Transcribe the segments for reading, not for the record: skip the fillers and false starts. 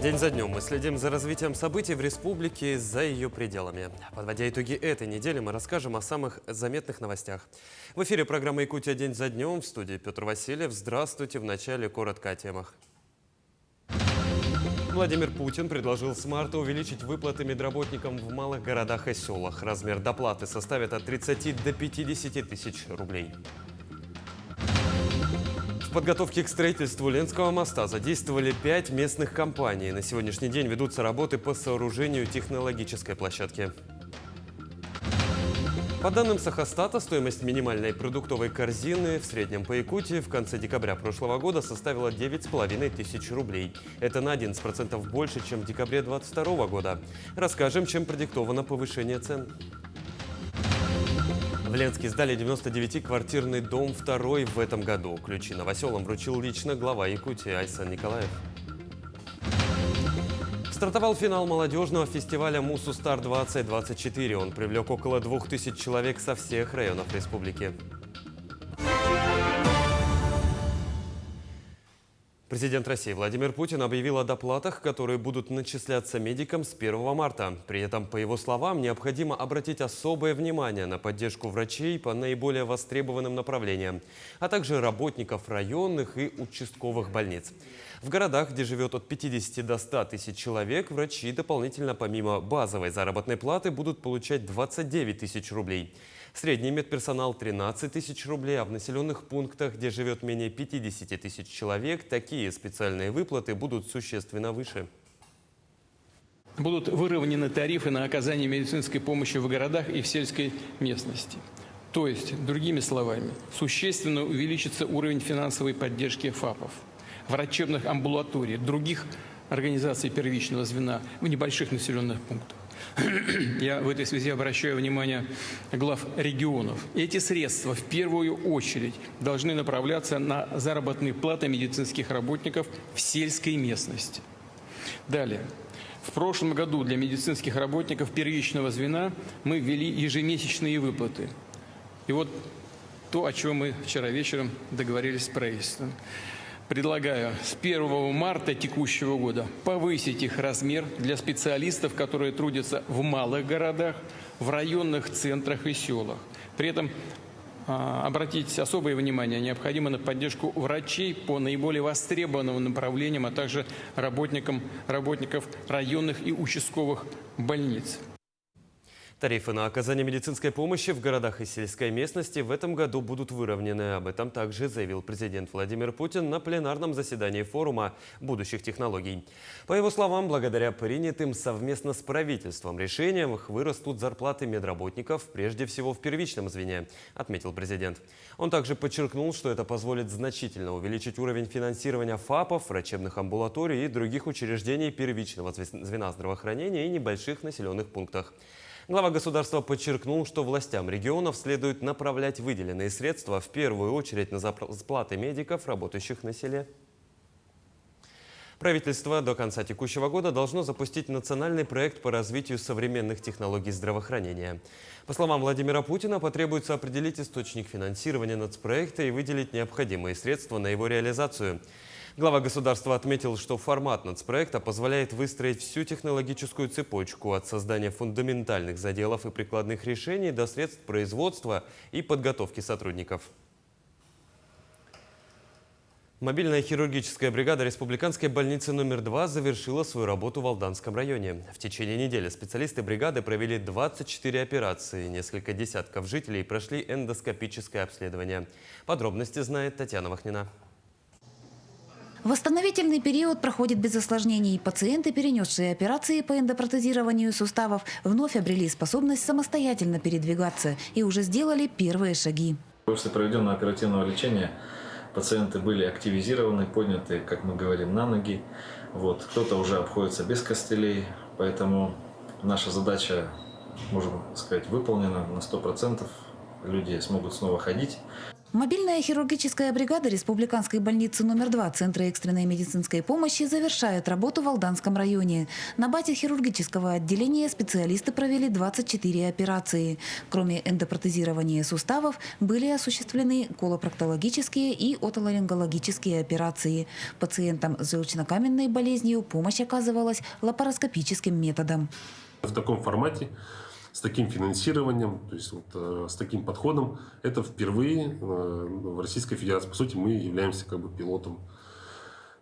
День за днем мы следим за развитием событий в республике и за ее пределами. Подводя итоги этой недели, мы расскажем о самых заметных новостях. В эфире программа «Якутия. День за днем». В студии Петр Васильев. Здравствуйте. В начале коротко о темах. Владимир Путин предложил с марта увеличить выплаты медработникам в малых городах и селах. Размер доплаты составит от 30 до 50 тысяч рублей. В подготовке к строительству Ленского моста задействовали 5 местных компаний. На сегодняшний день ведутся работы по сооружению технологической площадки. По данным Сахастата, стоимость минимальной продуктовой корзины в среднем по Якутии в конце декабря прошлого года составила 9,5 тысяч рублей. Это на 11% больше, чем в декабре 2022 года. Расскажем, чем продиктовано повышение цен. В Ленске сдали 99-квартирный дом второй в этом году. Ключи новоселам вручил лично глава Якутии Айсан Николаев. Стартовал финал молодежного фестиваля «Мусустар-2024». Он привлек около 2000 человек со всех районов республики. Президент России Владимир Путин объявил о доплатах, которые будут начисляться медикам с 1 марта. При этом, по его словам, необходимо обратить особое внимание на поддержку врачей по наиболее востребованным направлениям, а также работников районных и участковых больниц. В городах, где живет от 50 до 100 тысяч человек, врачи дополнительно помимо базовой заработной платы будут получать 29 тысяч рублей. Средний медперсонал 13 тысяч рублей, а в населенных пунктах, где живет менее 50 тысяч человек, такие специальные выплаты будут существенно выше. Будут выровнены тарифы на оказание медицинской помощи в городах и в сельской местности. То есть, другими словами, существенно увеличится уровень финансовой поддержки ФАПов, врачебных амбулаторий, других организаций первичного звена в небольших населенных пунктах. Я в этой связи обращаю внимание глав регионов. Эти средства в первую очередь должны направляться на заработные платы медицинских работников в сельской местности. Далее. В прошлом году для медицинских работников первичного звена мы ввели ежемесячные выплаты. И вот то, о чем мы вчера вечером договорились с правительством. Предлагаю с 1 марта текущего года повысить их размер для специалистов, которые трудятся в малых городах, в районных центрах и селах. При этом обратить особое внимание необходимо на поддержку врачей по наиболее востребованным направлениям, а также работников районных и участковых больниц. Тарифы на оказание медицинской помощи в городах и сельской местности в этом году будут выровнены. Об этом также заявил президент Владимир Путин на пленарном заседании форума будущих технологий. По его словам, благодаря принятым совместно с правительством решениям вырастут зарплаты медработников, прежде всего в первичном звене, отметил президент. Он также подчеркнул, что это позволит значительно увеличить уровень финансирования ФАПов, врачебных амбулаторий и других учреждений первичного звена здравоохранения и небольших населенных пунктах. Глава государства подчеркнул, что властям регионов следует направлять выделенные средства в первую очередь на зарплаты медиков, работающих на селе. Правительство до конца текущего года должно запустить национальный проект по развитию современных технологий здравоохранения. По словам Владимира Путина, потребуется определить источник финансирования нацпроекта и выделить необходимые средства на его реализацию. Глава государства отметил, что формат нацпроекта позволяет выстроить всю технологическую цепочку от создания фундаментальных заделов и прикладных решений до средств производства и подготовки сотрудников. Мобильная хирургическая бригада республиканской больницы номер 2 завершила свою работу в Алданском районе. В течение недели специалисты бригады провели 24 операции. Несколько десятков жителей прошли эндоскопическое обследование. Подробности знает Татьяна Махнина. Восстановительный период проходит без осложнений. Пациенты, перенесшие операции по эндопротезированию суставов, вновь обрели способность самостоятельно передвигаться и уже сделали первые шаги. После проведенного оперативного лечения пациенты были активизированы, подняты, как мы говорим, на ноги. Кто-то уже обходится без костылей, поэтому наша задача, можно сказать, выполнена на 100%. Люди смогут снова ходить. Мобильная хирургическая бригада Республиканской больницы номер 2 Центра экстренной медицинской помощи завершает работу в Алданском районе. На базе хирургического отделения специалисты провели 24 операции. Кроме эндопротезирования суставов, были осуществлены колопроктологические и отоларингологические операции. Пациентам с желчнокаменной болезнью помощь оказывалась лапароскопическим методом. В таком формате, с таким финансированием, то есть с таким подходом, это впервые в Российской Федерации. По сути, мы являемся как бы пилотом.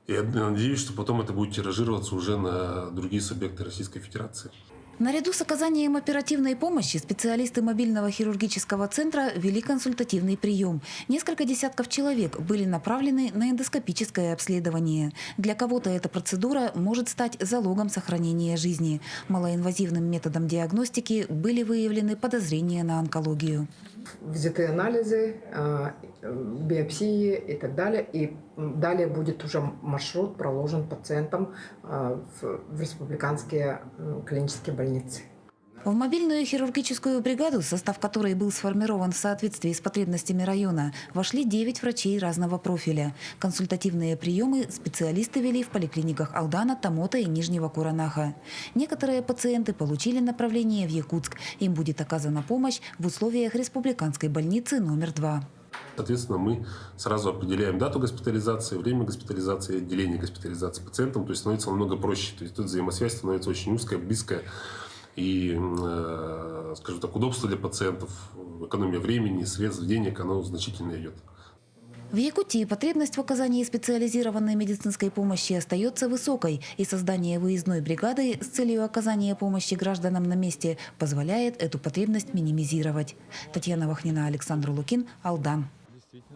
И я надеюсь, что потом это будет тиражироваться уже на другие субъекты Российской Федерации. Наряду с оказанием оперативной помощи специалисты мобильного хирургического центра вели консультативный прием. Несколько десятков человек были направлены на эндоскопическое обследование. Для кого-то эта процедура может стать залогом сохранения жизни. Малоинвазивным методом диагностики были выявлены подозрения на онкологию. Взяты анализы, биопсии и так далее. И далее будет уже маршрут проложен пациентам в республиканские клинические больницы. В мобильную хирургическую бригаду, состав которой был сформирован в соответствии с потребностями района, вошли 9 врачей разного профиля. Консультативные приемы специалисты вели в поликлиниках Алдана, Тамота и Нижнего Куранаха. Некоторые пациенты получили направление в Якутск. Им будет оказана помощь в условиях республиканской больницы номер 2. Соответственно, мы сразу определяем дату госпитализации, время госпитализации, отделение госпитализации пациентам. То есть становится намного проще. То есть тут взаимосвязь становится очень узкая, близкая. И, скажем так, удобство для пациентов, экономия времени, средств, денег, оно значительно идет. В Якутии потребность в оказании специализированной медицинской помощи остается высокой, и создание выездной бригады с целью оказания помощи гражданам на месте позволяет эту потребность минимизировать. Татьяна Вахнина, Александр Лукин, Алдан.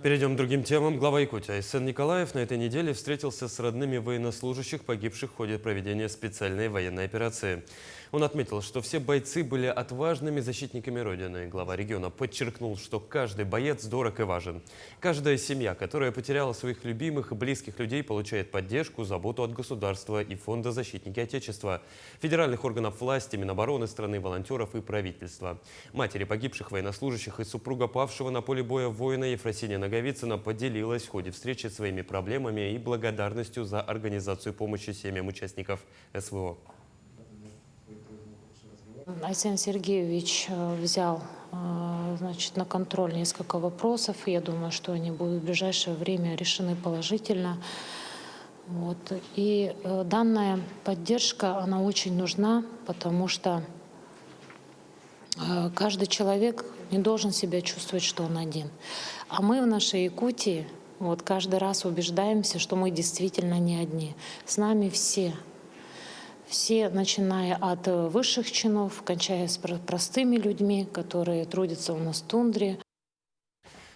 Перейдем к другим темам. Глава Якутии Айсен Николаев на этой неделе встретился с родными военнослужащих, погибших в ходе проведения специальной военной операции. Он отметил, что все бойцы были отважными защитниками Родины. Глава региона подчеркнул, что каждый боец дорог и важен. Каждая семья, которая потеряла своих любимых и близких людей, получает поддержку, заботу от государства и Фонда защитники Отечества, федеральных органов власти, Минобороны страны, волонтеров и правительства. Матери погибших военнослужащих и супруга павшего на поле боя воина Ефросинья Наговицына поделилась в ходе встречи своими проблемами и благодарностью за организацию помощи семьям участников СВО. Айсен Сергеевич взял на контроль несколько вопросов. Я думаю, что они будут в ближайшее время решены положительно. И данная поддержка, она очень нужна, потому что каждый человек не должен себя чувствовать, что он один. А мы в нашей Якутии каждый раз убеждаемся, что мы действительно не одни. С нами все. Все, начиная от высших чинов, кончая с простыми людьми, которые трудятся у нас в тундре.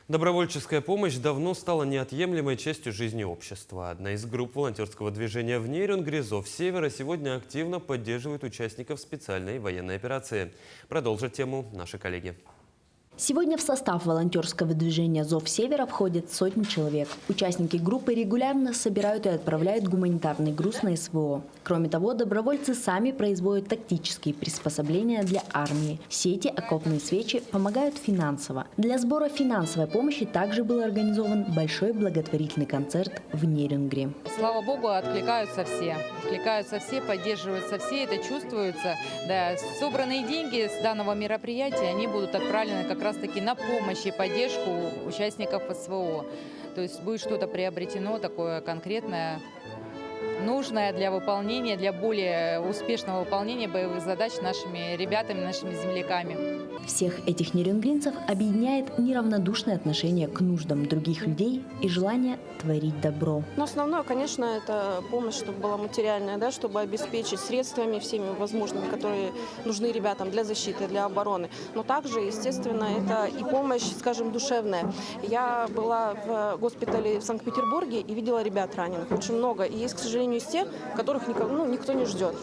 Добровольческая помощь давно стала неотъемлемой частью жизни общества. Одна из групп волонтерского движения в Нерюнгри «Зов Севера» сегодня активно поддерживает участников специальной военной операции. Продолжат тему наши коллеги. Сегодня в состав волонтерского движения «Зов Севера» входят сотни человек. Участники группы регулярно собирают и отправляют гуманитарный груз на СВО. Кроме того, добровольцы сами производят тактические приспособления для армии. Сети, окопные свечи помогают финансово. Для сбора финансовой помощи также был организован большой благотворительный концерт в Нерюнгри. Слава Богу, откликаются все, поддерживаются все, это чувствуется. Да, собранные деньги с данного мероприятия, они будут отправлены как раз-таки на помощь и поддержку участников СВО. То есть будет что-то приобретено такое конкретное, нужное для выполнения, для более успешного выполнения боевых задач нашими ребятами, нашими земляками. Всех этих нерюнгринцев объединяет неравнодушное отношение к нуждам других людей и желание творить добро. Но основное, конечно, это помощь, чтобы была материальная, да, чтобы обеспечить средствами всеми возможными, которые нужны ребятам для защиты, для обороны. Но также, естественно, это и помощь, скажем, душевная. Я была в госпитале в Санкт-Петербурге и видела ребят раненых очень много. И есть, к сожалению, сожалению, из тех, которых никто не ждет.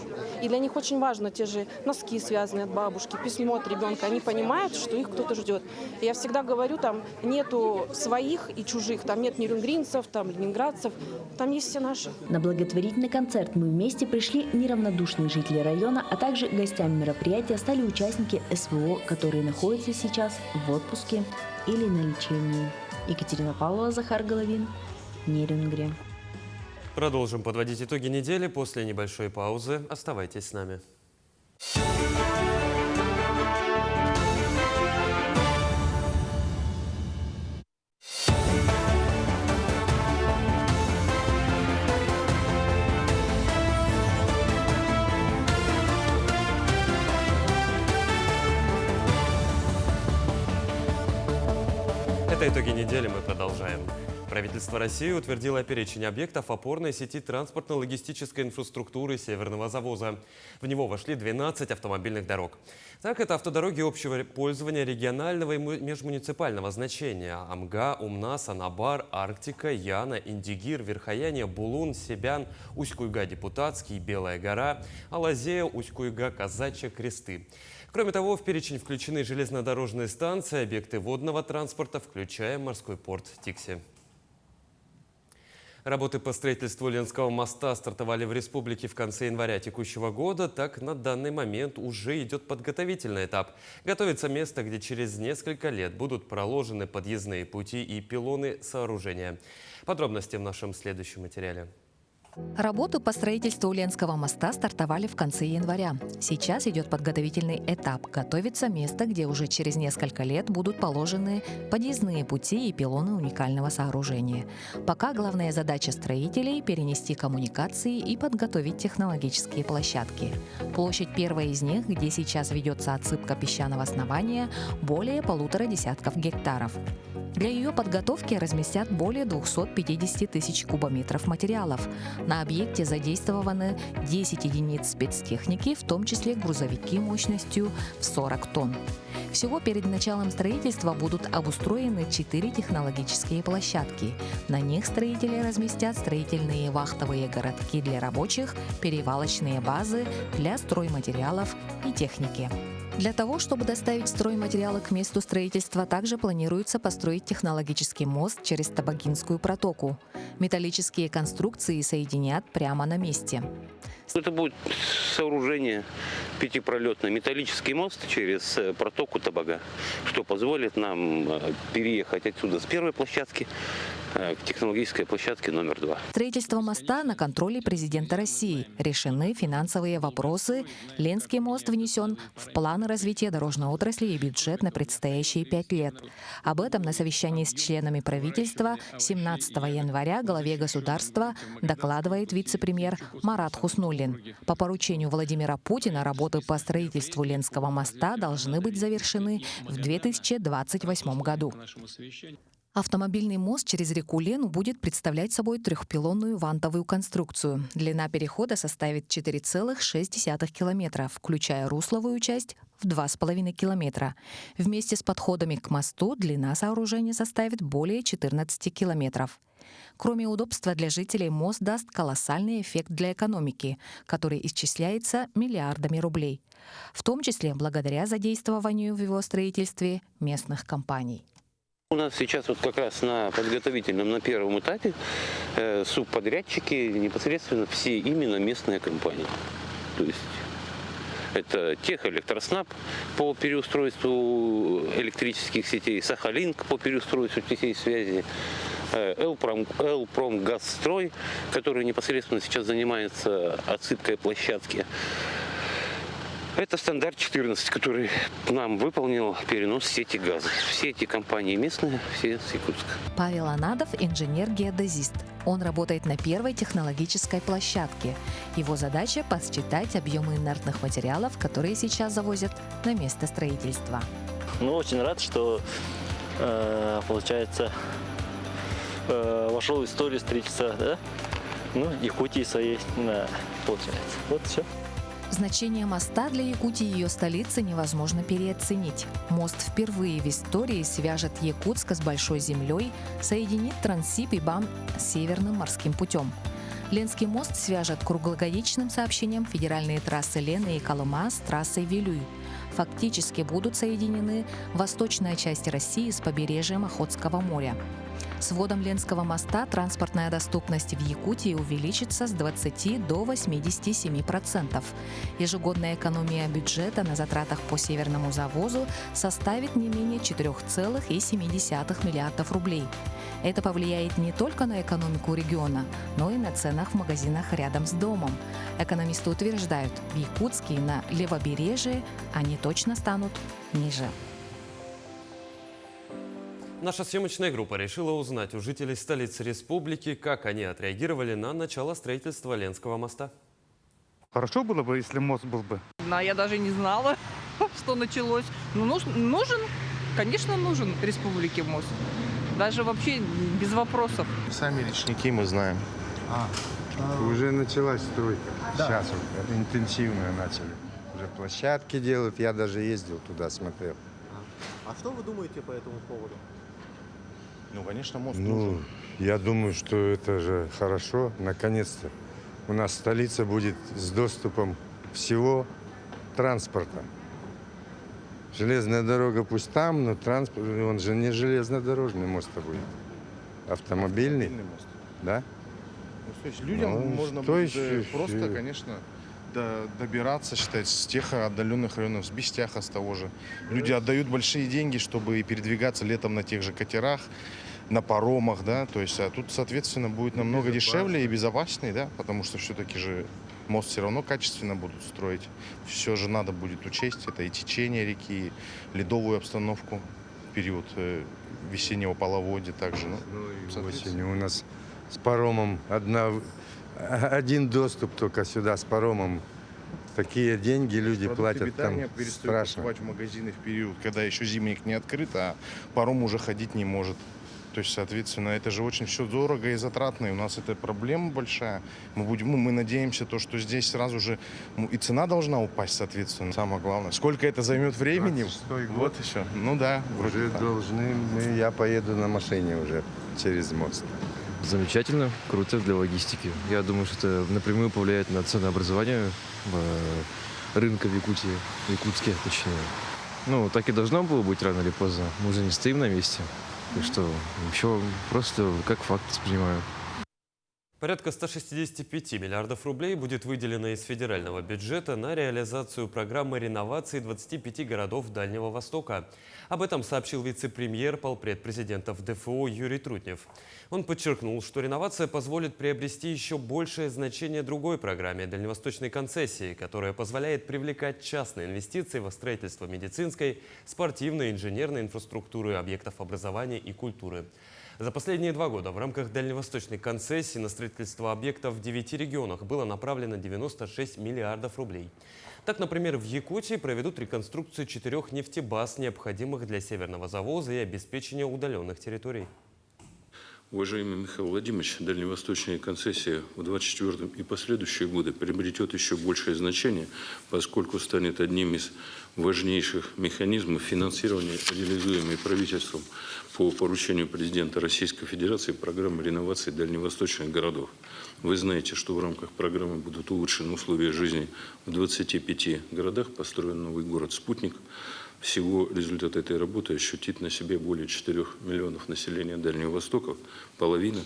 И для них очень важно те же носки, связанные от бабушки, письмо от ребенка. Они понимают, что их кто-то ждет. И я всегда говорю, там нету своих и чужих, там нет нюрнбергенцев, там ленинградцев, там есть все наши. На благотворительный концерт «Мы вместе» пришли неравнодушные жители района, а также гостями мероприятия стали участники СВО, которые находятся сейчас в отпуске или на лечении. Екатерина Павлова, Захар Головин, Нерюнгри. Продолжим подводить итоги недели после небольшой паузы. Оставайтесь с нами. Это итоги недели, мы продолжаем. Правительство России утвердило перечень объектов опорной сети транспортно-логистической инфраструктуры Северного завоза. В него вошли 12 автомобильных дорог. Так, это автодороги общего пользования регионального и межмуниципального значения: Амга, Умна, Санабар, Арктика, Яна, Индигир, Верхояние, Булун, Себян, Усть-Куйга, Депутатский, Белая гора, Алазея, Усть-Куйга, Казачья, Кресты. Кроме того, в перечень включены железнодорожные станции, объекты водного транспорта, включая морской порт Тикси. Работы по строительству Ленского моста стартовали в республике в конце января текущего года. Так, на данный момент уже идет подготовительный этап. Готовится место, где через несколько лет будут проложены подъездные пути и пилоны сооружения. Подробности в нашем следующем материале. Работы по строительству Ленского моста стартовали в конце января. Сейчас идет подготовительный этап. Готовится место, где уже через несколько лет будут положены подъездные пути и пилоны уникального сооружения. Пока главная задача строителей – перенести коммуникации и подготовить технологические площадки. Площадь первой из них, где сейчас ведется отсыпка песчаного основания, более 1,5 десятков гектаров. Для ее подготовки разместят более 250 тысяч кубометров материалов. На объекте задействованы 10 единиц спецтехники, в том числе грузовики мощностью в 40 тонн. Всего перед началом строительства будут обустроены 4 технологические площадки. На них строители разместят строительные вахтовые городки для рабочих, перевалочные базы для стройматериалов и техники. Для того, чтобы доставить стройматериалы к месту строительства, также планируется построить технологический мост через Табагинскую протоку. Металлические конструкции соединят прямо на месте. Это будет сооружение пятипролетный металлический мост через протоку Табага, что позволит нам переехать отсюда с первой площадки к технологической площадке номер 2. Строительство моста на контроле президента России. Решены финансовые вопросы. Ленский мост внесен в планы развития дорожной отрасли и бюджет на предстоящие 5 лет. Об этом на совещании с членами правительства 17 января главе государства докладывает вице-премьер Марат Хуснуллин. По поручению Владимира Путина работы по строительству Ленского моста должны быть завершены в 2028 году. Автомобильный мост через реку Лену будет представлять собой трехпилонную вантовую конструкцию. Длина перехода составит 4,6 километра, включая русловую часть в 2,5 километра. Вместе с подходами к мосту длина сооружения составит более 14 километров. Кроме удобства для жителей, мост даст колоссальный эффект для экономики, который исчисляется миллиардами рублей, в том числе благодаря задействованию в его строительстве местных компаний. У нас сейчас вот как раз на подготовительном, на первом этапе субподрядчики непосредственно все именно местные компании. То есть это Техэлектроснаб по переустройству электрических сетей, Сахалинк по переустройству сетей связи, Элпромгазстрой, который непосредственно сейчас занимается отсыпкой площадки. Это стандарт 14, который нам выполнил перенос сети газа. Все эти компании местные, все с Якутска. Павел Анадов – инженер-геодезист. Он работает на первой технологической площадке. Его задача – подсчитать объемы инертных материалов, которые сейчас завозят на место строительства. Очень рад, что, получается, вошел в историю строительства, да? Якутии своей, получается. Вот все. Значение моста для Якутии и ее столицы невозможно переоценить. Мост впервые в истории свяжет Якутск с Большой землей, соединит Транссиб и БАМ с Северным морским путем. Ленский мост свяжет круглогодичным сообщением федеральные трассы Лены и Колыма с трассой Вилюй. Фактически будут соединены восточная часть России с побережьем Охотского моря. С вводом Ленского моста транспортная доступность в Якутии увеличится с 20 до 87%. Ежегодная экономия бюджета на затратах по северному завозу составит не менее 4,7 миллиардов рублей. Это повлияет не только на экономику региона, но и на ценах в магазинах рядом с домом. Экономисты утверждают, в Якутске и на левобережье они точно станут ниже. Наша съемочная группа решила узнать у жителей столицы республики, как они отреагировали на начало строительства Ленского моста. Хорошо было бы, если мост был бы. Я даже не знала, что началось. Нужен, конечно, нужен республике мост. Даже вообще без вопросов. Сами речники мы знаем. Уже началась стройка. Да. Сейчас вот интенсивно начали. Уже площадки делают. Я даже ездил туда, смотрел. А что вы думаете по этому поводу? Ну, конечно, мост Ну, нужен. я думаю, что это же хорошо. Наконец-то у нас столица будет с доступом всего транспорта. Железная дорога пусть там, но транспорт, он же не железнодорожный мост будет. Автомобильный. Мост. Да? Ну, то есть людям можно что будет еще? просто, конечно, добираться, считать, с тех отдаленных районов, с Бестяха, с того же. Люди отдают большие деньги, чтобы передвигаться летом на тех же катерах, на паромах, да, то есть, а тут, соответственно, будет намного дешевле и безопаснее, да, потому что все-таки же мост все равно качественно будут строить. Все же надо будет учесть, это и течение реки, и ледовую обстановку в период весеннего половодья также. Ну, и осенью у нас с паромом один доступ только сюда с паромом. Такие деньги люди платят там страшно. Покупать в магазины в период, когда еще зимник не открыт, а паром уже ходить не может. То есть, соответственно, это же очень все дорого и затратно, и у нас это проблема большая. Мы надеемся, что здесь сразу же и цена должна упасть, соответственно. Самое главное. Сколько это займет времени? Вот еще. Ну да. Уже должны, я поеду на машине уже через мост. Замечательно, круто для логистики. Я думаю, что это напрямую повлияет на ценообразование рынка в Якутии, в Якутске точнее. Ну, так и должно было быть рано или поздно. Мы уже не стоим на месте. Так что еще просто как факт воспринимаю. Порядка 165 миллиардов рублей будет выделено из федерального бюджета на реализацию программы реновации 25 городов Дальнего Востока. Об этом сообщил вице-премьер, полпред президентов ДФО Юрий Трутнев. Он подчеркнул, что реновация позволит приобрести еще большее значение другой программе дальневосточной концессии, которая позволяет привлекать частные инвестиции во строительство медицинской, спортивной, инженерной инфраструктуры, объектов образования и культуры. За последние 2 года в рамках дальневосточной концессии на строительство объектов в 9 регионах было направлено 96 миллиардов рублей. Так, например, в Якутии проведут реконструкцию 4 нефтебаз, необходимых для северного завоза и обеспечения удаленных территорий. Уважаемый Михаил Владимирович, дальневосточная концессия в 2024 и последующие годы приобретет еще большее значение, поскольку станет одним из важнейших механизмов финансирования, реализуемой правительством по поручению президента Российской Федерации программы реновации дальневосточных городов. Вы знаете, что в рамках программы будут улучшены условия жизни в 25 городах, построен новый город-спутник. Всего результат этой работы ощутит на себе более 4 миллионов населения Дальнего Востока, половина.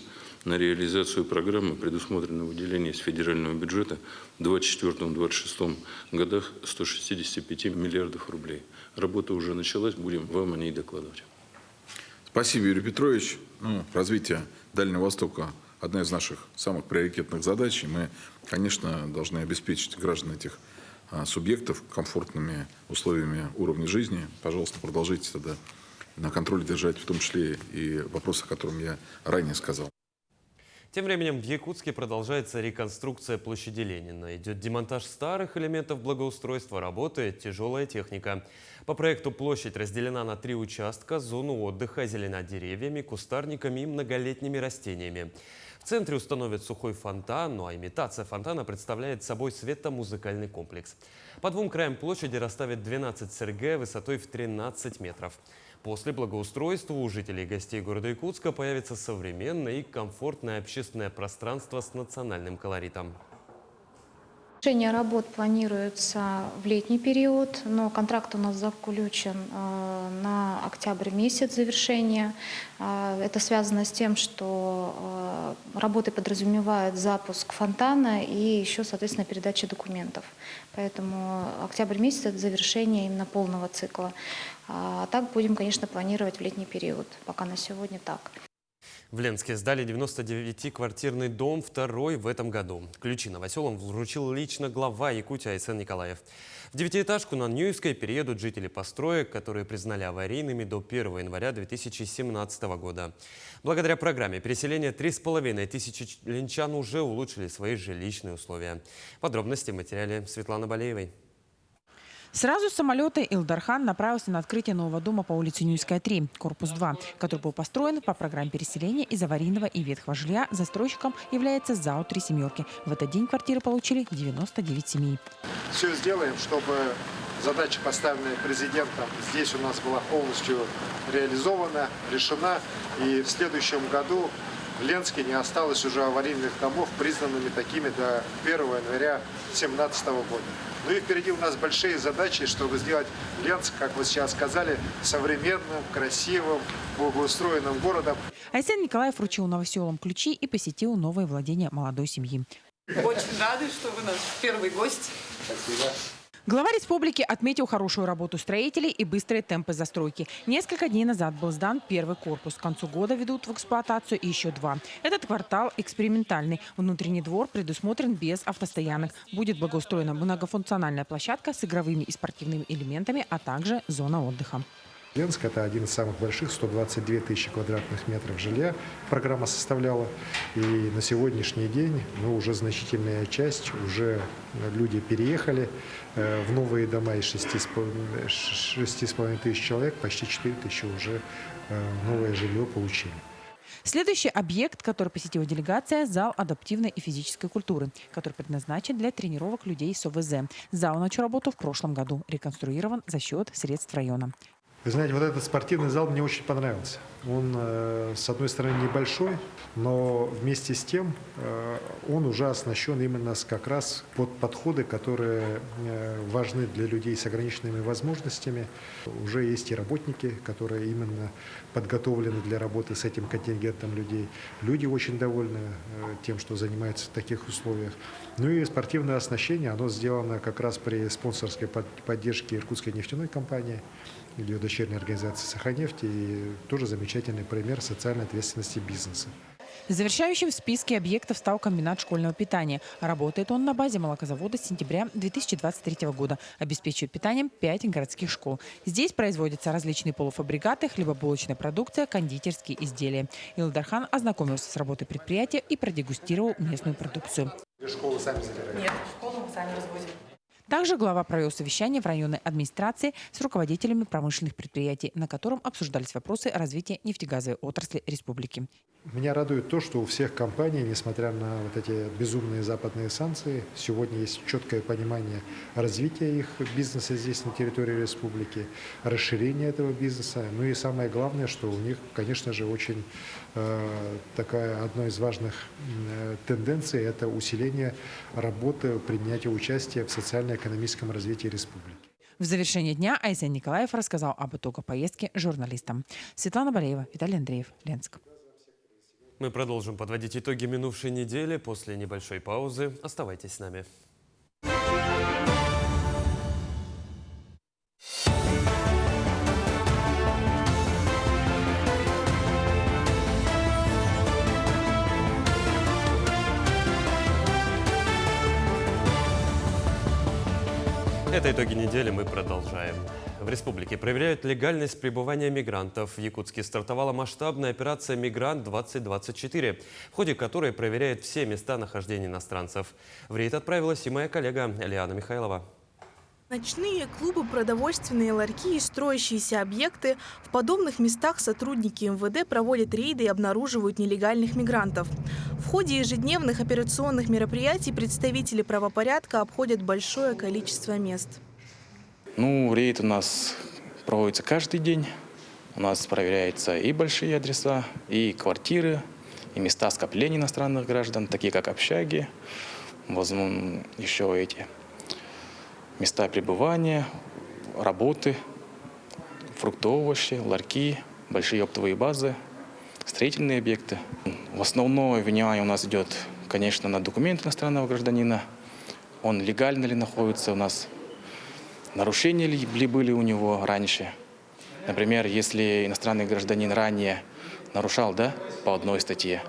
На реализацию программы предусмотрено выделение из федерального бюджета в 2024-2026 годах 165 миллиардов рублей. Работа уже началась, будем вам о ней докладывать. Спасибо, Юрий Петрович. Развитие Дальнего Востока – одна из наших самых приоритетных задач. И мы, конечно, должны обеспечить граждан этих субъектов комфортными условиями уровня жизни. Пожалуйста, продолжайте тогда на контроле держать, в том числе и вопросы, о которых я ранее сказал. Тем временем в Якутске продолжается реконструкция площади Ленина. Идет демонтаж старых элементов благоустройства, работает тяжелая техника. По проекту площадь разделена на 3 участка: зону отдыха, озеленена деревьями, кустарниками и многолетними растениями. В центре установят сухой фонтан, ну а имитация фонтана представляет собой светомузыкальный комплекс. По двум краям площади расставят 12 СРГ высотой в 13 метров. После благоустройства у жителей и гостей города Якутска появится современное и комфортное общественное пространство с национальным колоритом. Завершение работ планируется в летний период, но контракт у нас заключен на октябрь месяц завершения. Это связано с тем, что работы подразумевают запуск фонтана и еще, соответственно, передача документов. Поэтому октябрь месяц – это завершение именно полного цикла. А так будем, конечно, планировать в летний период. Пока на сегодня так. В Ленске сдали 99-квартирный дом, второй в этом году. Ключи новоселам вручил лично глава Якутии Айсен Николаев. В девятиэтажку на Ньюйской переедут жители построек, которые признали аварийными до 1 января 2017 года. Благодаря программе переселения 3500 ленчан уже улучшили свои жилищные условия. Подробности в материале Светланы Балеевой. Сразу с самолета Илдархан направился на открытие нового дома по улице Ньюйская, 3, корпус 2, который был построен по программе переселения из аварийного и ветхого жилья. Застройщиком является ЗАО «Три семерки». В этот день квартиры получили 99 семей. Все сделаем, чтобы задача, поставленная президентом, здесь у нас была полностью реализована, решена. И в следующем году в Ленске не осталось уже аварийных домов, признанными такими до 1 января 2017 года. Ну и впереди у нас большие задачи, чтобы сделать Ленск, как вы сейчас сказали, современным, красивым, благоустроенным городом. Айсен Николаев вручил новоселам ключи и посетил новые владения молодой семьи. Очень рады, что вы наш первый гость. Спасибо. Глава республики отметил хорошую работу строителей и быстрые темпы застройки. Несколько дней назад был сдан первый корпус. К концу года ведут в эксплуатацию еще 2. Этот квартал экспериментальный. Внутренний двор предусмотрен без автостоянок. Будет благоустроена многофункциональная площадка с игровыми и спортивными элементами, а также зона отдыха. Ленск – это один из самых больших, 122 тысячи квадратных метров жилья программа составляла. И на сегодняшний день уже значительная часть, уже люди переехали в новые дома из 6,5 тысяч человек, почти 4 тысячи уже новое жилье получили. Следующий объект, который посетила делегация – зал адаптивной и физической культуры, который предназначен для тренировок людей с ОВЗ. Зал начал работу в прошлом году, реконструирован за счет средств района. Вы знаете, вот этот спортивный зал мне очень понравился. Он, с одной стороны, небольшой, но вместе с тем он уже оснащен именно как раз под подходы, которые важны для людей с ограниченными возможностями. Уже есть и работники, которые именно подготовлены для работы с этим контингентом людей. Люди очень довольны тем, что занимаются в таких условиях. Ну и спортивное оснащение, оно сделано как раз при спонсорской поддержке Иркутской нефтяной компании, ее дочерней организации «Саханефть», и тоже замечательный пример социальной ответственности бизнеса. Завершающим в списке объектов стал комбинат школьного питания. Работает он на базе молокозавода с сентября 2023 года. Обеспечивает питанием 5 городских школ. Здесь производятся различные полуфабрикаты, хлебобулочная продукция, кондитерские изделия. Илдархан ознакомился с работой предприятия и продегустировал местную продукцию. Вы школу сами забираете? Нет, школу мы сами разводим. Также глава провел совещание в районной администрации с руководителями промышленных предприятий, на котором обсуждались вопросы развития нефтегазовой отрасли республики. Меня радует то, что у всех компаний, несмотря на вот эти безумные западные санкции, сегодня есть четкое понимание развития их бизнеса здесь, на территории республики, расширения этого бизнеса. Ну и самое главное, что у них, конечно же, очень такая одна из важных тенденций – это усиление работы, принятия участия в социально-экономическом развитии республики. В завершении дня Айсен Николаев рассказал об итогах поездки журналистам. Светлана Балеева, Виталий Андреев, Ленск. Мы продолжим подводить итоги минувшей недели после небольшой паузы. Оставайтесь с нами. Это итоги недели, мы продолжаем. В республике проверяют легальность пребывания мигрантов. В Якутске стартовала масштабная операция «Мигрант-2024», в ходе которой проверяют все места нахождения иностранцев. В рейд отправилась и моя коллега Лиана Михайлова. Ночные клубы, продовольственные ларьки и строящиеся объекты. В подобных местах сотрудники МВД проводят рейды и обнаруживают нелегальных мигрантов. В ходе ежедневных операционных мероприятий представители правопорядка обходят большое количество мест. Рейд у нас проводится каждый день. У нас проверяются и большие адреса, и квартиры, и места скопления иностранных граждан, такие как общаги, возможно, еще эти места пребывания, работы, фрукты, овощи, ларьки, большие оптовые базы, строительные объекты. В основное внимание у нас идет, конечно, на документы иностранного гражданина. Он легально ли находится у нас, нарушения ли были у него раньше. Например, если иностранный гражданин ранее нарушал по одной статье,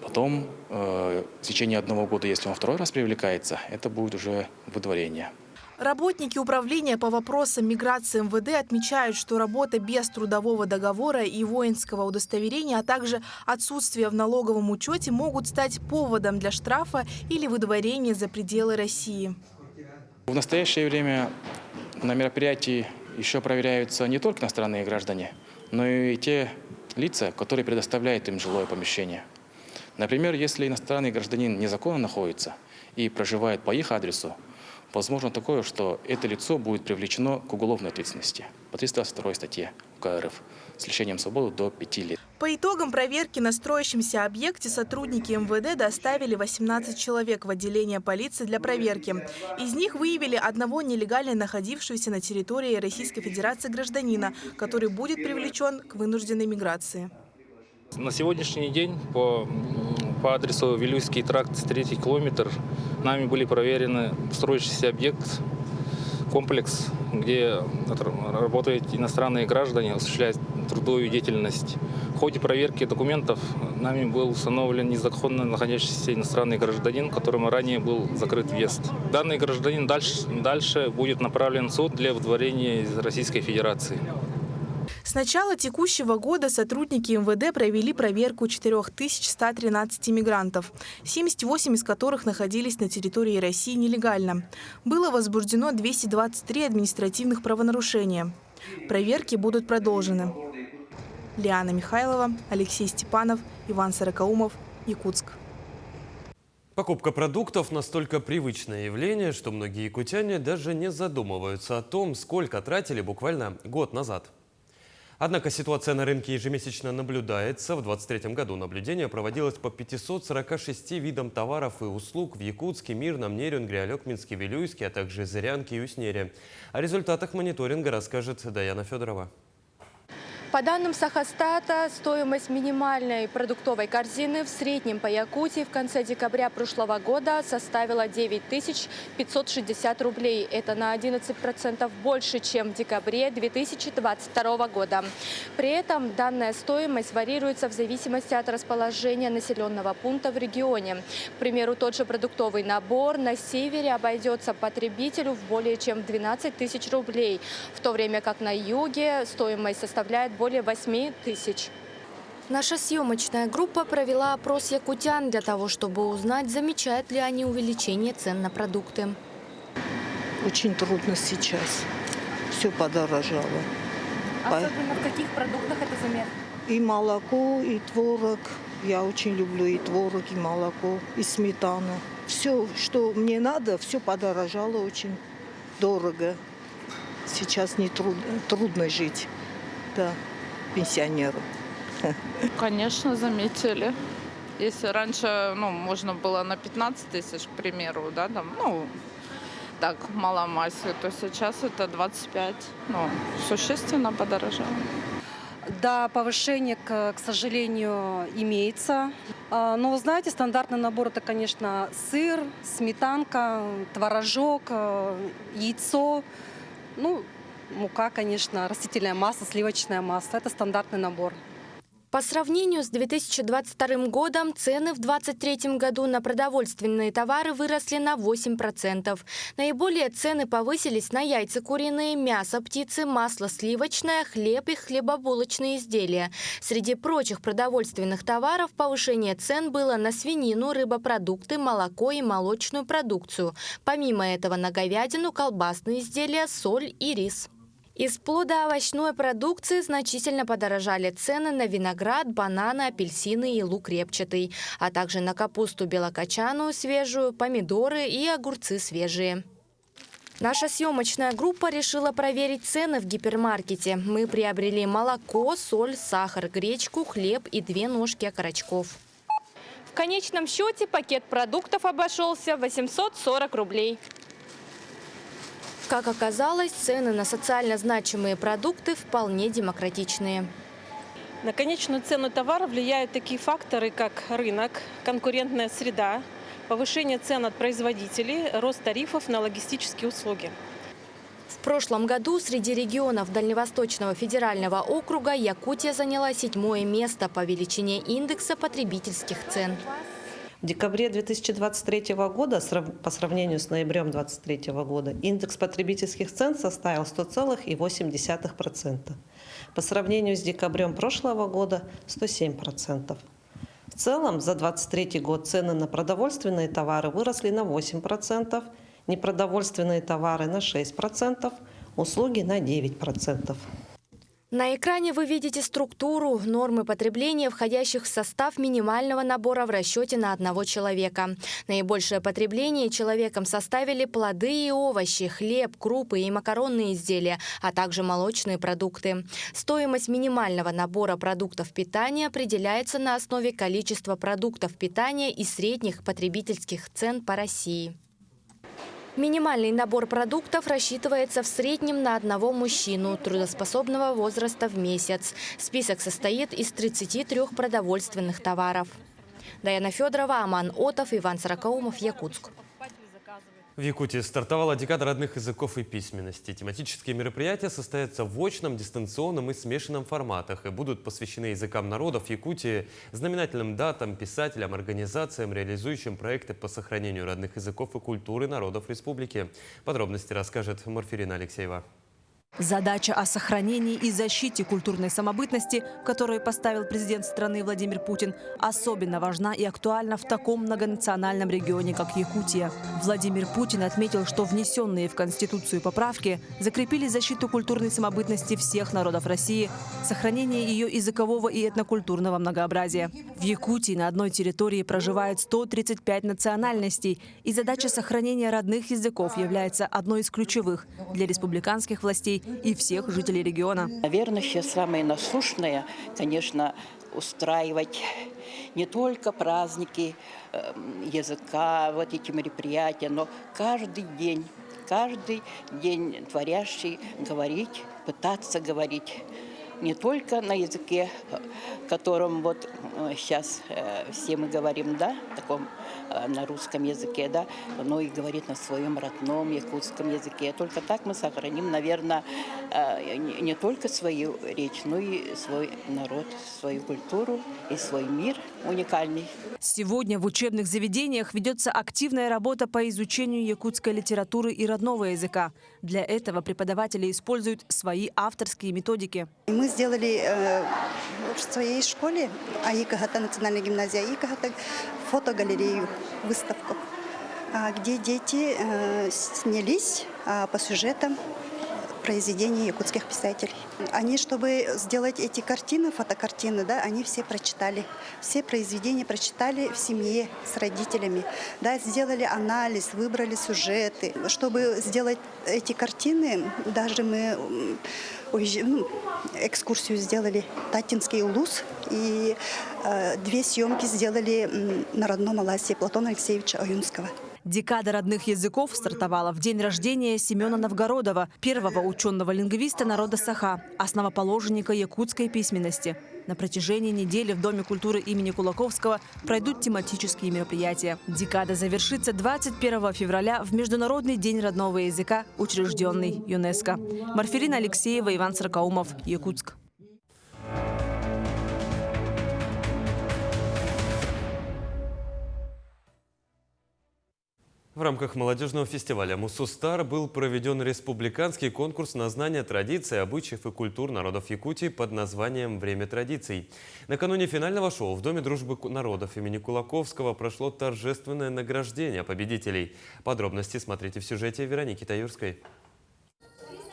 потом в течение 1 года, если он второй раз привлекается, это будет уже выдворение. Работники управления по вопросам миграции МВД отмечают, что работа без трудового договора и воинского удостоверения, а также отсутствие в налоговом учете могут стать поводом для штрафа или выдворения за пределы России. В настоящее время на мероприятии еще проверяются не только иностранные граждане, но и те лица, которые предоставляют им жилое помещение. Например, если иностранный гражданин незаконно находится и проживает по их адресу, возможно такое, что это лицо будет привлечено к уголовной ответственности по 322 статье УК РФ с лишением свободы до 5 лет. По итогам проверки на строящемся объекте сотрудники МВД доставили 18 человек в отделение полиции для проверки. Из них выявили одного нелегально находившегося на территории Российской Федерации гражданина, который будет привлечен к вынужденной миграции. На сегодняшний день по адресу Вилюйский тракт, 3-й километр, нами были проверены строящийся объект, комплекс, где работают иностранные граждане, осуществляют трудовую деятельность. В ходе проверки документов нами был установлен незаконно находящийся иностранный гражданин, которому ранее был закрыт въезд. Данный гражданин дальше будет направлен в суд для выдворения из Российской Федерации. С начала текущего года сотрудники МВД провели проверку 4113 мигрантов, 78 из которых находились на территории России нелегально. Было возбуждено 223 административных правонарушения. Проверки будут продолжены. Лиана Михайлова, Алексей Степанов, Иван Сорокаумов, Якутск. Покупка продуктов – настолько привычное явление, что многие якутяне даже не задумываются о том, сколько тратили буквально год назад. Однако ситуация на рынке ежемесячно наблюдается. В 2023 году наблюдение проводилось по 546 видам товаров и услуг в Якутске, Мирном, Нерюнгри, Алекминске, Вилюйске, а также Зырянке и Уснере. О результатах мониторинга расскажет Даяна Федорова. По данным Сахастата, стоимость минимальной продуктовой корзины в среднем по Якутии в конце декабря прошлого года составила 9560 рублей. Это на 11% больше, чем в декабре 2022 года. При этом данная стоимость варьируется в зависимости от расположения населенного пункта в регионе. К примеру, тот же продуктовый набор на севере обойдется потребителю в более чем 12 тысяч рублей, в то время как на юге стоимость составляет более 8 тысяч. Наша съемочная группа провела опрос якутян для того, чтобы узнать, замечают ли они увеличение цен на продукты. Очень трудно сейчас. Все подорожало. Особенно в каких продуктах это заметно? И молоко, и творог. Я очень люблю и творог, и молоко, и сметану. Все, что мне надо, все подорожало очень дорого. Сейчас не трудно жить. Да, пенсионеру. Конечно, заметили. Если раньше можно было на 15 тысяч, к примеру, да, там, так, маломальски, то сейчас это 25. Существенно подорожало. Да, повышение, к сожалению, имеется. Но, вы знаете, стандартный набор – это, конечно, сыр, сметанка, творожок, яйцо, мука, конечно, растительное масло, сливочное масло. Это стандартный набор. По сравнению с 2022 годом цены в 2023 году на продовольственные товары выросли на 8%. Наиболее цены повысились на яйца куриные, мясо птицы, масло сливочное, хлеб и хлебобулочные изделия. Среди прочих продовольственных товаров повышение цен было на свинину, рыбопродукты, молоко и молочную продукцию. Помимо этого на говядину, колбасные изделия, соль и рис. Из плодоовощной продукции значительно подорожали цены на виноград, бананы, апельсины и лук репчатый, а также на капусту белокочанную свежую, помидоры и огурцы свежие. Наша съемочная группа решила проверить цены в гипермаркете. Мы приобрели молоко, соль, сахар, гречку, хлеб и 2 ножки окорочков. В конечном счете пакет продуктов обошелся в 840 рублей. Как оказалось, цены на социально значимые продукты вполне демократичные. На конечную цену товара влияют такие факторы, как рынок, конкурентная среда, повышение цен от производителей, рост тарифов на логистические услуги. В прошлом году среди регионов Дальневосточного федерального округа Якутия заняла 7-е место по величине индекса потребительских цен. В декабре 2023 года по сравнению с ноябрем 2023 года индекс потребительских цен составил 100,8%. По сравнению с декабрем прошлого года – 107%. В целом за 2023 год цены на продовольственные товары выросли на 8%, непродовольственные товары на 6%, услуги на 9%. На экране вы видите структуру, нормы потребления, входящих в состав минимального набора в расчете на одного человека. Наибольшее потребление человеком составили плоды и овощи, хлеб, крупы и макаронные изделия, а также молочные продукты. Стоимость минимального набора продуктов питания определяется на основе количества продуктов питания и средних потребительских цен по России. Минимальный набор продуктов рассчитывается в среднем на одного мужчину трудоспособного возраста в месяц. Список состоит из 33 продовольственных товаров. Даяна Федорова, Аман Отов, Иван Саракаумов, Якутск. В Якутии стартовала декада родных языков и письменности. Тематические мероприятия состоятся в очном, дистанционном и смешанном форматах и будут посвящены языкам народов Якутии, знаменательным датам, писателям, организациям, реализующим проекты по сохранению родных языков и культуры народов республики. Подробности расскажет Марфирина Алексеева. Задача о сохранении и защите культурной самобытности, которую поставил президент страны Владимир Путин, особенно важна и актуальна в таком многонациональном регионе, как Якутия. Владимир Путин отметил, что внесенные в Конституцию поправки закрепили защиту культурной самобытности всех народов России, сохранение ее языкового и этнокультурного многообразия. В Якутии на одной территории проживает 135 национальностей, и задача сохранения родных языков является одной из ключевых для республиканских властей и всех жителей региона. Наверное, сейчас самое насущное, конечно, устраивать не только праздники языка, вот эти мероприятия, но каждый день творящий говорить, пытаться говорить не только на языке, которым вот сейчас все мы говорим, да, таком на русском языке, да, но и говорить на своем родном якутском языке. Только так мы сохраним, наверное, не только свою речь, но и свой народ, свою культуру и свой мир уникальный. Сегодня в учебных заведениях ведется активная работа по изучению якутской литературы и родного языка. Для этого преподаватели используют свои авторские методики. Мы сделали в своей школе АИКАГАТА, национальная гимназия АИКАГАТА, фотогалерею, выставку, где дети снялись по сюжетам произведений якутских писателей. Они, чтобы сделать эти картины, фотокартины, да, они все прочитали. Все произведения прочитали в семье с родителями. Да, сделали анализ, выбрали сюжеты. Чтобы сделать эти картины, даже мы экскурсию сделали Татинский улус и 2 съемки сделали на родном Аласе Платона Алексеевича Аюнского. Декада родных языков стартовала в день рождения Семена Новгородова, первого ученого-лингвиста народа Саха, основоположника якутской письменности. На протяжении недели в Доме культуры имени Кулаковского пройдут тематические мероприятия. Декада завершится 21 февраля в Международный день родного языка, учрежденный ЮНЕСКО. Марфирина Алексеева, Иван Саракаумов, Якутск. В рамках молодежного фестиваля «Мусустар» был проведен республиканский конкурс на знание традиций, обычаев и культур народов Якутии под названием «Время традиций». Накануне финального шоу в Доме дружбы народов имени Кулаковского прошло торжественное награждение победителей. Подробности смотрите в сюжете Вероники Таюрской.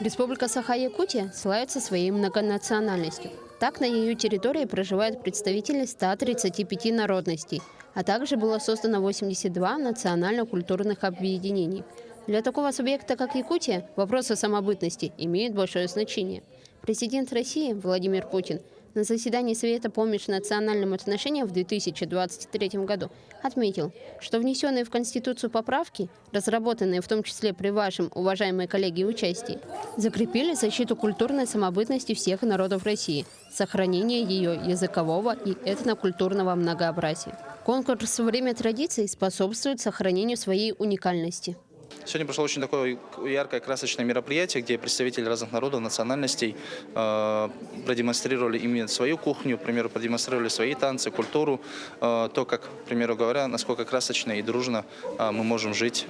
Республика Саха-Якутия славится своей многонациональностью. Так, на ее территории проживают представители 135 народностей, а также было создано 82 национально-культурных объединений. Для такого субъекта, как Якутия, вопросы самобытности имеют большое значение. Президент России Владимир Путин на заседании Совета по межнациональным отношениям в 2023 году отметил, что внесенные в Конституцию поправки, разработанные в том числе при вашем, уважаемые коллеги, участии, закрепили защиту культурной самобытности всех народов России, сохранение ее языкового и этнокультурного многообразия. Конкурс «Время традиций» способствует сохранению своей уникальности. Сегодня прошло очень такое яркое, красочное мероприятие, где представители разных народов, национальностей продемонстрировали именно свою кухню, к примеру, продемонстрировали свои танцы, культуру, то, как, к примеру говоря, насколько красочно и дружно мы можем жить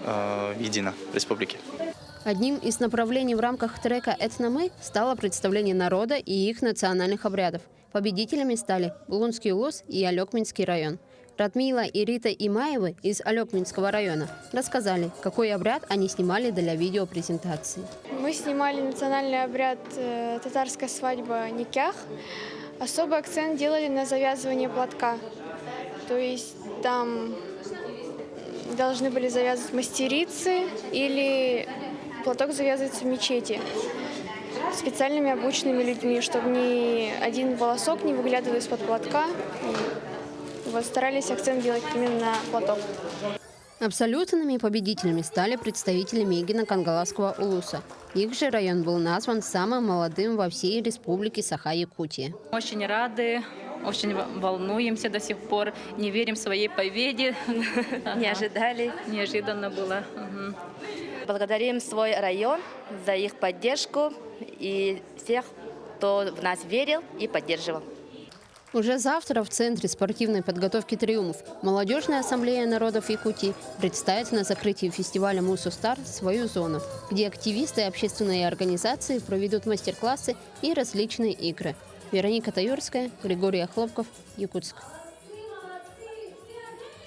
едино в республике. Одним из направлений в рамках трека «Этномы» стало представление народа и их национальных обрядов. Победителями стали Лунский улус и Алекминский район. Радмила и Рита Имаевы из Алекминского района рассказали, какой обряд они снимали для видеопрезентации. Мы снимали национальный обряд татарская свадьба никях. Особый акцент делали на завязывание платка. То есть там должны были завязывать мастерицы или платок завязывается в мечети специальными обученными людьми, чтобы ни один волосок не выглядывал из-под платка. Вот старались акцент делать именно на платок. Абсолютными победителями стали представители Мегино-Кангаласского улуса. Их же район был назван самым молодым во всей республике Саха-Якутия. Очень рады, очень волнуемся до сих пор, не верим своей победе. Не ожидали. Неожиданно было. Благодарим свой район за их поддержку и всех, кто в нас верил и поддерживал. Уже завтра в Центре спортивной подготовки «Триумф» Молодежная ассамблея народов Якутии представит на закрытии фестиваля «Мусустар» свою зону, где активисты и общественные организации проведут мастер-классы и различные игры. Вероника Таюрская, Григорий Охлопков, Якутск.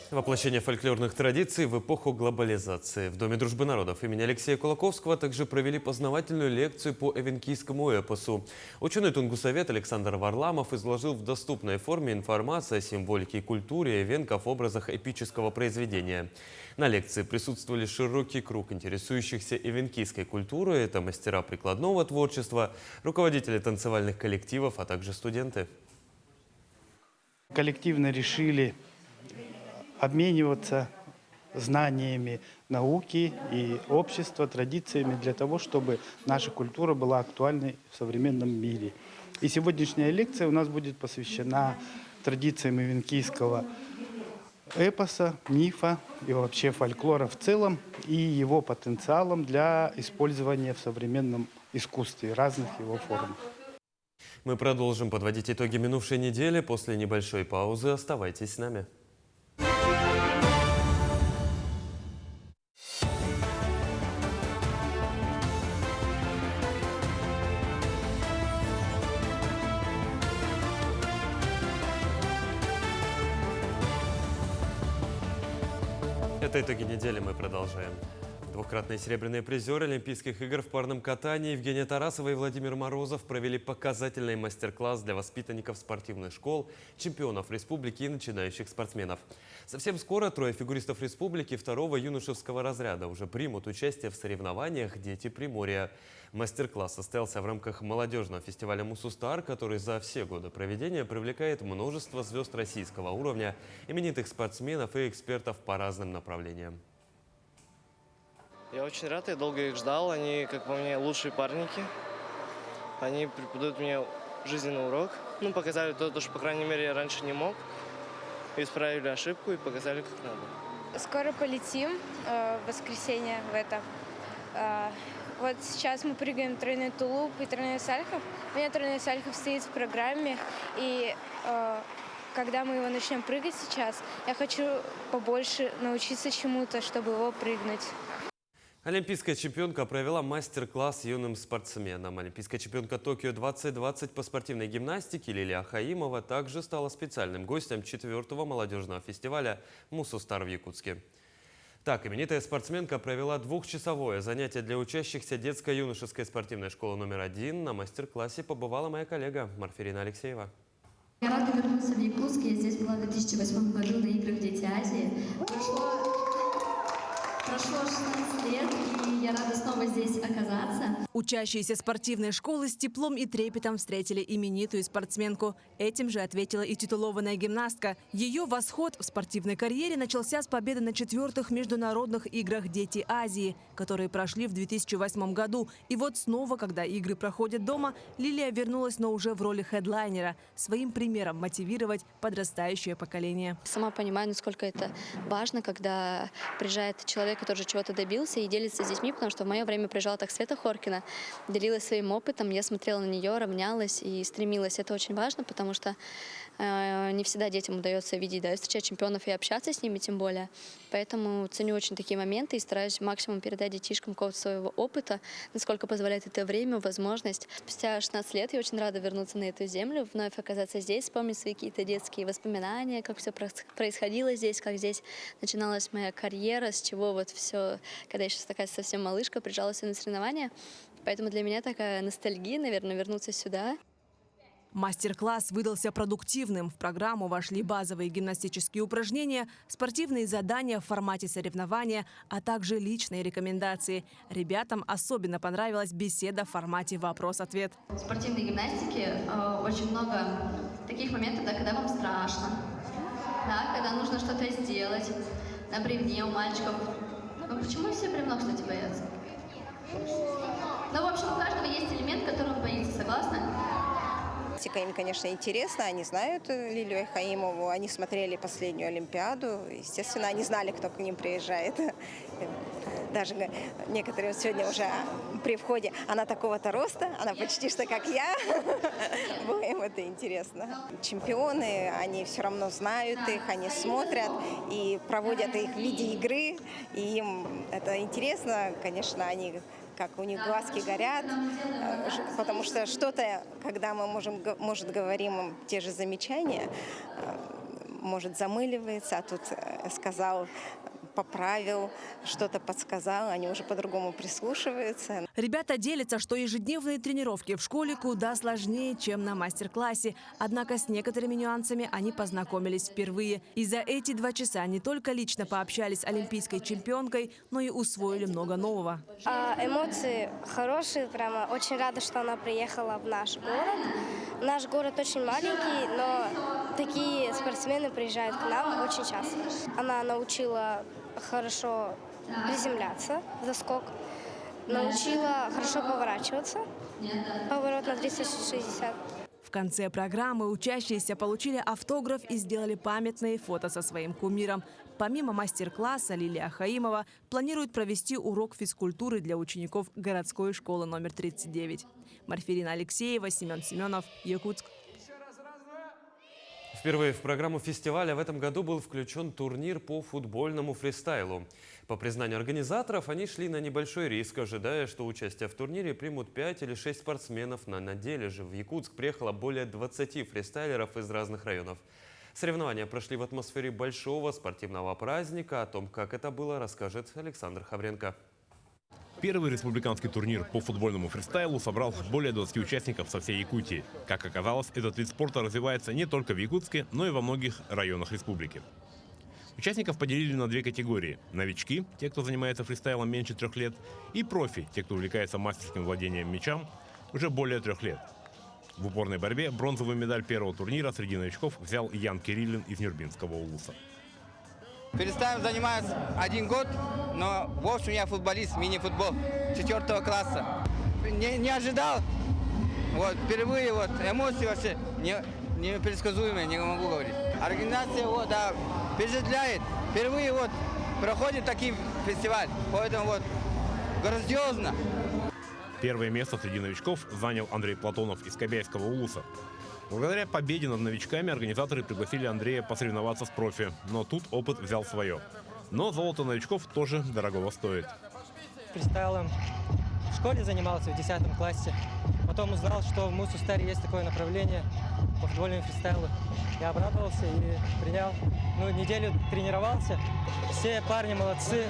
Воплощение фольклорных традиций в эпоху глобализации. В Доме дружбы народов имени Алексея Кулаковского также провели познавательную лекцию по эвенкийскому эпосу. Ученый тунгусовед Александр Варламов изложил в доступной форме информацию о символике и культуре эвенков, образах эпического произведения. На лекции присутствовали широкий круг интересующихся эвенкийской культурой. Это мастера прикладного творчества, руководители танцевальных коллективов, а также студенты. Коллективно решили обмениваться знаниями науки и общества, традициями для того, чтобы наша культура была актуальной в современном мире. И сегодняшняя лекция у нас будет посвящена традициям эвенкийского эпоса, мифа и вообще фольклора в целом и его потенциалом для использования в современном искусстве разных его форм. Мы продолжим подводить итоги минувшей недели. После небольшой паузы оставайтесь с нами. Это итоги недели, мы продолжаем. Двукратные серебряные призеры Олимпийских игр в парном катании Евгения Тарасова и Владимир Морозов провели показательный мастер-класс для воспитанников спортивных школ, чемпионов республики и начинающих спортсменов. Совсем скоро трое фигуристов республики второго юношеского разряда уже примут участие в соревнованиях «Дети Приморья». Мастер-класс состоялся в рамках молодежного фестиваля «Мусустар», который за все годы проведения привлекает множество звезд российского уровня, именитых спортсменов и экспертов по разным направлениям. Я очень рад, я долго их ждал. Они, как по мне, лучшие парники. Они преподают мне жизненный урок. Ну, показали то, что, по крайней мере, я раньше не мог. Исправили ошибку и показали, как надо. Скоро полетим в воскресенье в это. Вот сейчас мы прыгаем тройной тулуп и тройной сальхов. У меня тройной сальхов стоит в программе. И когда мы его начнем прыгать сейчас, я хочу побольше научиться чему-то, чтобы его прыгнуть. Олимпийская чемпионка провела мастер-класс юным спортсменам. Олимпийская чемпионка Токио 2020 по спортивной гимнастике Лилия Хаимова также стала специальным гостем 4-го молодежного фестиваля «Мусустар» в Якутске. Так, именитая спортсменка провела двухчасовое занятие для учащихся детско-юношеской спортивной школы номер 1. На мастер-классе побывала моя коллега Марфирина Алексеева. Я рада вернуться в Якутск. Я здесь была в 2008 году на играх «Дети Азии». Прошло 16 лет, и я рада снова здесь оказаться. Учащиеся спортивной школы с теплом и трепетом встретили именитую спортсменку. Этим же ответила и титулованная гимнастка. Ее восход в спортивной карьере начался с победы на 4-х международных играх «Дети Азии», которые прошли в 2008 году. И вот снова, когда игры проходят дома, Лилия вернулась, но уже в роли хедлайнера. Своим примером мотивировать подрастающее поколение. Сама понимаю, насколько это важно, когда приезжает человек, который уже чего-то добился и делится с детьми, потому что в мое время приезжала так Света Хоркина, делилась своим опытом, я смотрела на нее, равнялась и стремилась. Это очень важно, потому что не всегда детям удается видеть, да, встречать чемпионов и общаться с ними тем более. Поэтому ценю очень такие моменты и стараюсь максимум передать детишкам какого-то своего опыта, насколько позволяет это время, возможность. Спустя 16 лет я очень рада вернуться на эту землю, вновь оказаться здесь, вспомнить свои какие-то детские воспоминания, как все происходило здесь, как здесь начиналась моя карьера, с чего вот все, когда я сейчас такая совсем малышка, приезжала на соревнования. Поэтому для меня такая ностальгия, наверное, вернуться сюда. Мастер-класс выдался продуктивным. В программу вошли базовые гимнастические упражнения, спортивные задания в формате соревнования, а также личные рекомендации. Ребятам особенно понравилась беседа в формате вопрос-ответ. В спортивной гимнастике очень много таких моментов, да, когда вам страшно, да, когда нужно что-то сделать на бревне у мальчиков. Ну почему все бревно, кстати, боятся? Ну, в общем, у каждого есть элемент, который он боится, согласна? Им, конечно, интересно, они знают Лилию Хаимову, они смотрели последнюю Олимпиаду, естественно, они знали, кто к ним приезжает. Даже некоторые сегодня уже при входе, она такого-то роста, она почти что как я. Им это интересно. Чемпионы, они все равно знают их, они смотрят и проводят их в виде игры, и им это интересно, конечно, они... как у них глазки горят, потому что что-то, когда мы говорим те же замечания, может замыливается, а тут сказал, поправил, что-то подсказал, они уже по-другому прислушиваются. Ребята делятся, что ежедневные тренировки в школе куда сложнее, чем на мастер-классе. Однако с некоторыми нюансами они познакомились впервые. И за эти 2 часа не только лично пообщались с олимпийской чемпионкой, но и усвоили много нового. Эмоции хорошие, прямо очень рада, что она приехала в наш город. Наш город очень маленький, но такие спортсмены приезжают к нам очень часто. Она научила хорошо приземляться в заскок, научила хорошо поворачиваться, поворот на 360. В конце программы учащиеся получили автограф и сделали памятные фото со своим кумиром. Помимо мастер-класса, Лилия Хаимова планирует провести урок физкультуры для учеников городской школы номер 39. Марфирина Алексеева, Семен Семенов, Якутск. Впервые в программу фестиваля в этом году был включен турнир по футбольному фристайлу. По признанию организаторов, они шли на небольшой риск, ожидая, что участие в турнире примут 5 или 6 спортсменов. На деле же в Якутск приехало более 20 фристайлеров из разных районов. Соревнования прошли в атмосфере большого спортивного праздника. О том, как это было, расскажет Александр Хавренко. Первый республиканский турнир по футбольному фристайлу собрал более 20 участников со всей Якутии. Как оказалось, этот вид спорта развивается не только в Якутске, но и во многих районах республики. Участников поделили на 2 категории. Новички, те, кто занимается фристайлом меньше 3 лет, и профи, те, кто увлекается мастерским владением мячом уже более 3 лет. В упорной борьбе бронзовую медаль первого турнира среди новичков взял Ян Кириллин из Нюрбинского улуса. Фристайлом занимаюсь 1 год, но в общем я футболист, мини-футбол 4 класса. Не ожидал, вот, впервые вот, эмоции вообще непредсказуемые, не могу говорить. Организация вот, да, впечатляет, впервые вот проходит такой фестиваль, поэтому вот грандиозно. Первое место среди новичков занял Андрей Платонов из Кобяйского улуса. Благодаря победе над новичками организаторы пригласили Андрея посоревноваться с профи. Но тут опыт взял свое. Но золото новичков тоже дорогого стоит. Фристайлом в школе занимался в 10 классе. Потом узнал, что в Мус-Устаре есть такое направление по футбольному фристайлу. Я обрадовался и принял. Неделю тренировался. Все парни молодцы,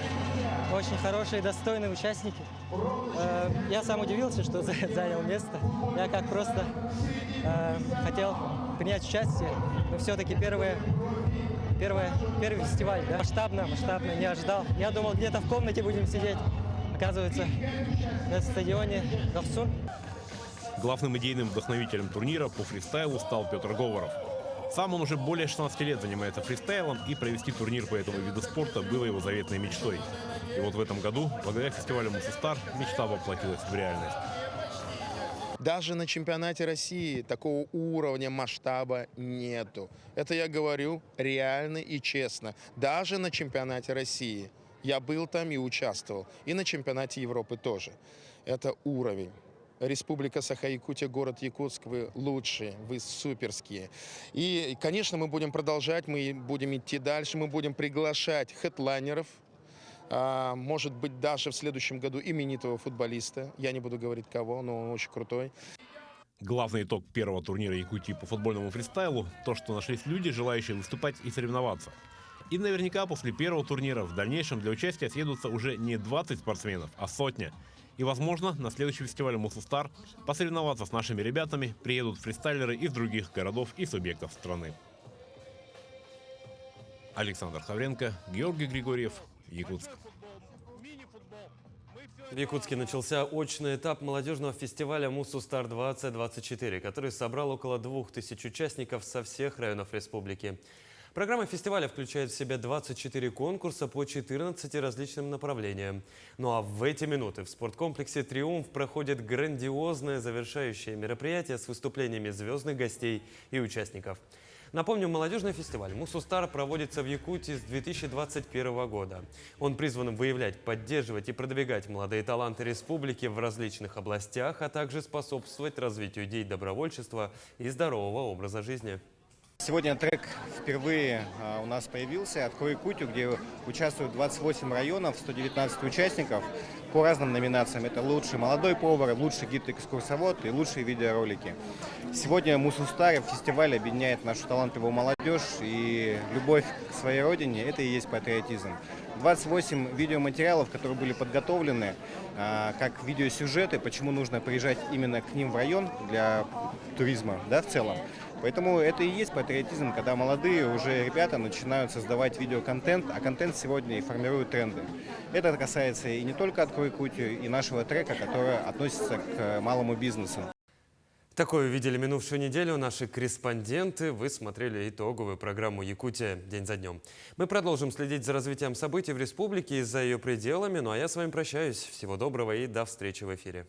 очень хорошие, достойные участники. Я сам удивился, что занял место. Я как просто хотел принять участие, но все-таки первый фестиваль, да? Масштабно, не ожидал. Я думал, где-то в комнате будем сидеть. Оказывается, на стадионе Говсун. Главным идейным вдохновителем турнира по фристайлу стал Петр Говоров. Сам он уже более 16 лет занимается фристайлом, и провести турнир по этому виду спорта было его заветной мечтой. И вот в этом году, благодаря фестивалю Мус-Стар, мечта воплотилась в реальность. Даже на чемпионате России такого уровня, масштаба нету. Это я говорю реально и честно. Даже на чемпионате России. Я был там и участвовал. И на чемпионате Европы тоже. Это уровень. Республика Саха-Якутия, город Якутск, вы лучшие, вы суперские. И, конечно, мы будем продолжать, мы будем идти дальше, мы будем приглашать хедлайнеров. Может быть, даже в следующем году именитого футболиста. Я не буду говорить кого, но он очень крутой. Главный итог первого турнира Якутии по футбольному фристайлу – то, что нашлись люди, желающие выступать и соревноваться. И наверняка после первого турнира в дальнейшем для участия съедутся уже не 20 спортсменов, а сотня. И, возможно, на следующий фестиваль Мус-Стар посоревноваться с нашими ребятами приедут фристайлеры из других городов и субъектов страны. Александр Хавренко, Георгий Григорьев, Якутск. В Якутске начался очный этап молодежного фестиваля Мус-Стар-2024, который собрал около 2000 участников со всех районов республики. Программа фестиваля включает в себя 24 конкурса по 14 различным направлениям. Ну а в эти минуты в спорткомплексе «Триумф» проходит грандиозное завершающее мероприятие с выступлениями звездных гостей и участников. Напомню, молодежный фестиваль Мус-Стар проводится в Якутии с 2021 года. Он призван выявлять, поддерживать и продвигать молодые таланты республики в различных областях, а также способствовать развитию идей добровольчества и здорового образа жизни. Сегодня трек впервые у нас появился «Открой Якутию», где участвуют 28 районов, 119 участников по разным номинациям. Это лучший молодой повар, лучший гид-экскурсовод и лучшие видеоролики. Сегодня Мус-Стар фестиваль объединяет нашу талантливую молодежь, и любовь к своей родине – это и есть патриотизм. 28 видеоматериалов, которые были подготовлены как видеосюжеты, почему нужно приезжать именно к ним в район для туризма, да, в целом. Поэтому это и есть патриотизм, когда молодые уже ребята начинают создавать видеоконтент, а контент сегодня и формирует тренды. Это касается и не только «Открой Якутию», и нашего трека, который относится к малому бизнесу. Такое видели минувшую неделю наши корреспонденты. Вы смотрели итоговую программу «Якутия. День за днем». Мы продолжим следить за развитием событий в республике и за ее пределами. Ну а я с вами прощаюсь. Всего доброго и до встречи в эфире.